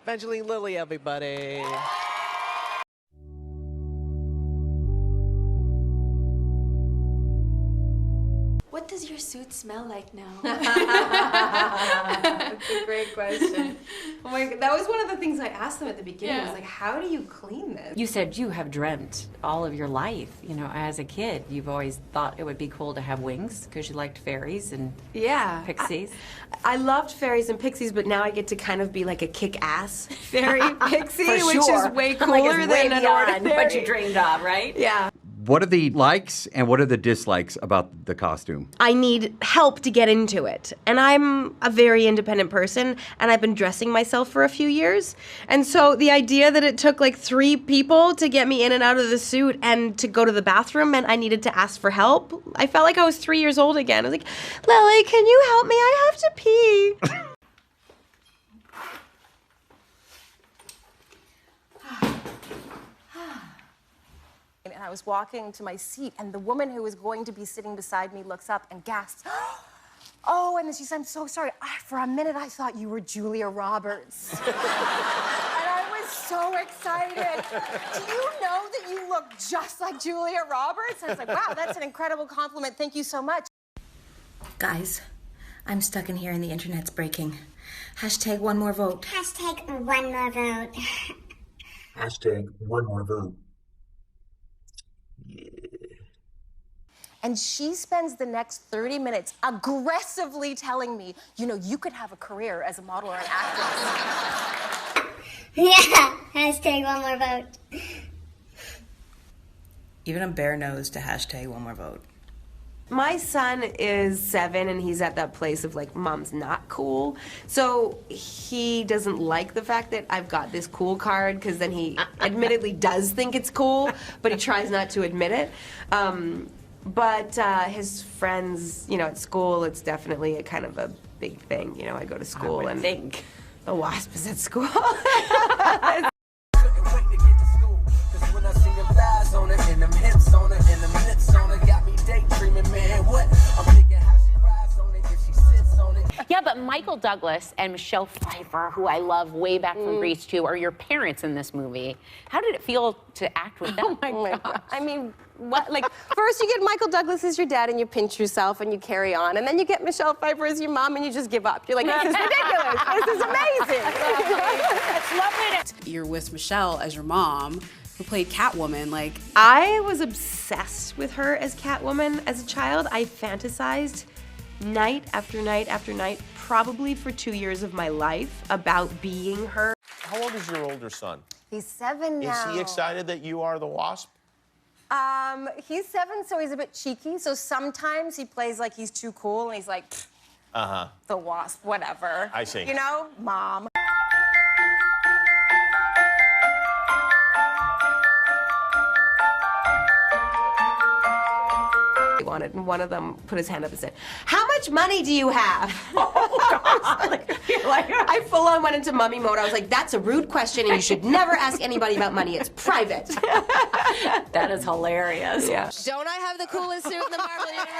Evangeline Lilly, everybody. What does your suit smell like now? That's a great question. Oh my God, that was one of the things I asked them at the beginning. Yeah. I was like, how do you clean this? You said you have dreamt all of your life, you know, as a kid. You've always thought it would be cool to have wings because you liked fairies and pixies. I loved fairies and pixies, but now I get to kind of be like a kick-ass fairy pixie, which is way cooler than an ordinary. what you dreamed of, right? Yeah. What are the likes and what are the dislikes about the costume? I need help to get into it. And I'm a very independent person, and I've been dressing myself for a few years. And so the idea that it took like 3 people to get me in and out of the suit and to go to the bathroom meant I needed to ask for help. I felt like I was 3 years old again. I was like, Lily, can you help me? I have to pee. And I was walking to my seat, and the woman who was going to be sitting beside me looks up and gasps, "Oh," and then she said, "I'm so sorry. For a minute, I thought you were Julia Roberts." And I was so excited. "Do you know that you look just like Julia Roberts?" And I was like, "Wow, that's an incredible compliment. Thank you so much." Guys, I'm stuck in here and the internet's breaking. Hashtag one more vote. Hashtag one more vote. Hashtag one more vote. And she spends the next 30 minutes aggressively telling me, you know, you could have a career as a model or an actress. Yeah, hashtag one more vote. Even a bear knows to hashtag one more vote. My son is 7 and he's at that place of like, mom's not cool. So he doesn't like the fact that I've got this cool card because then he admittedly does think it's cool, but he tries not to admit it. But his friends, you know, at school, it's definitely a kind of a big thing. You know, I go to school and think the wasp is at school. Yeah, but Michael Douglas and Michelle Pfeiffer, who I love way back from Grease 2, are your parents in this movie. How did it feel to act with them? Oh my God. I mean, what? Like, first you get Michael Douglas as your dad and you pinch yourself and you carry on, and then you get Michelle Pfeiffer as your mom and you just give up. You're like, this is ridiculous. This is amazing. It's lovely. You're with Michelle as your mom, who played Catwoman. Like, I was obsessed with her as Catwoman as a child. I fantasized night after night after night, probably for 2 years of my life, about being her. How old is your older son? He's 7 now. Is he excited that you are the Wasp? He's 7, so he's a bit cheeky. So sometimes he plays like he's too cool, and he's like, the Wasp, whatever. I see. You know, Mom. Wanted, and one of them put his hand up and said, "How much money do you have?" I full on went into mummy mode. I was like, that's a rude question and you should never ask anybody about money. It's private. That is hilarious. Yeah. Don't I have the coolest suit in the Marvel Universe?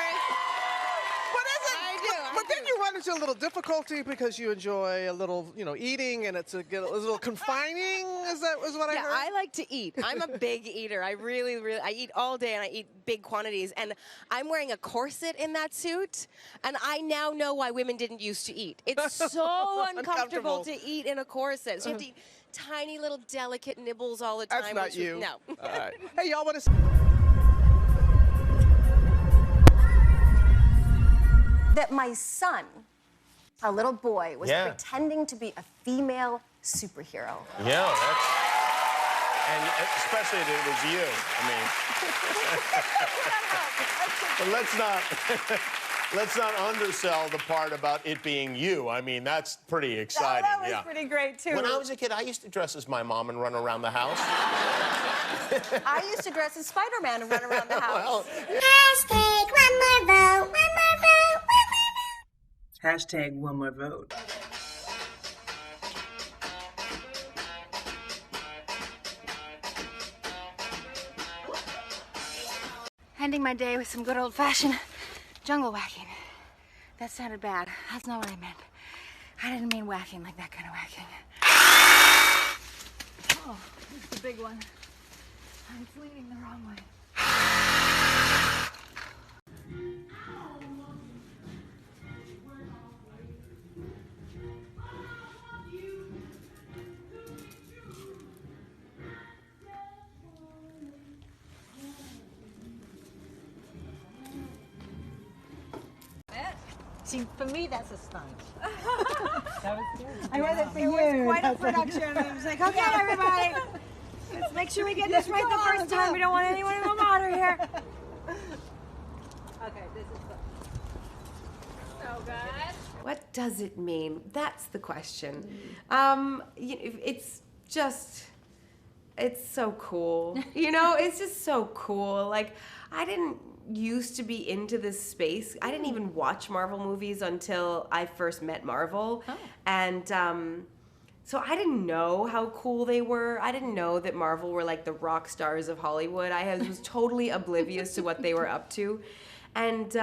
But then you run into a little difficulty because you enjoy a little, you know, eating, and it's a little confining. Is what I heard? Yeah, I like to eat. I'm a big eater. I really, I eat all day and I eat big quantities. And I'm wearing a corset in that suit, and I now know why women didn't used to eat. It's so uncomfortable to eat in a corset. So you have to eat tiny little delicate nibbles all the time. That's not you. No. All right. Hey, y'all want to... That my son, a little boy, was Yeah. pretending to be a female superhero. Yeah, that's... And especially that it was you. I mean... But let's not undersell the part about it being you. I mean, that's pretty exciting. That was pretty great, too. When I was a kid, I used to dress as my mom and run around the house. I used to dress as Spider-Man and run around the house. Well, Hashtag one more vote. One more vote. One more vote. Hashtag one more vote. Ending my day with some good old-fashioned jungle whacking. That sounded bad. That's not what I meant. I didn't mean whacking like that kind of whacking. big one. It's leaning the wrong way. See, for me, that's a stunt. That was good. I read it for It you. was quite a That's production. It was like, okay, everybody, let's make sure we get this right the first time. We don't want anyone in the water here. Okay, this is good. So good. What does it mean? That's the question. It's just, it's so cool. You know, it's just so cool. Like, I didn't used to be into this space. I didn't even watch Marvel movies until I first met Marvel. Oh. And so I didn't know how cool they were. I didn't know that Marvel were like the rock stars of Hollywood. I was totally oblivious to what they were up to. And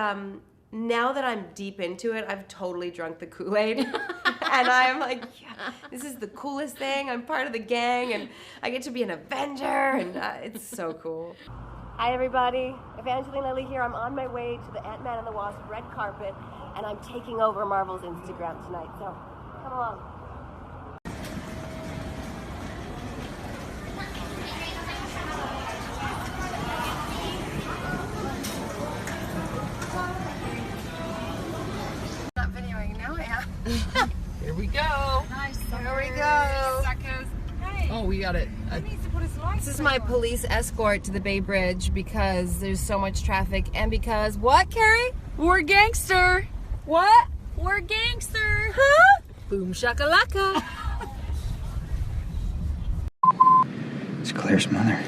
now that I'm deep into it, I've totally drunk the Kool-Aid. And I'm like, yeah, this is the coolest thing. I'm part of the gang, and I get to be an Avenger, and it's so cool. Hi everybody, Evangeline Lilly here. I'm on my way to the Ant-Man and the Wasp red carpet, and I'm taking over Marvel's Instagram tonight, so come along. Not videoing, now I am. Here we go. Nice. Here we go. Suckers. Hey. Oh, we got it. This is my police escort to the Bay Bridge because there's so much traffic and because what, Carrie? We're gangster. What? We're gangster. Huh? Boom shakalaka. It's Claire's mother.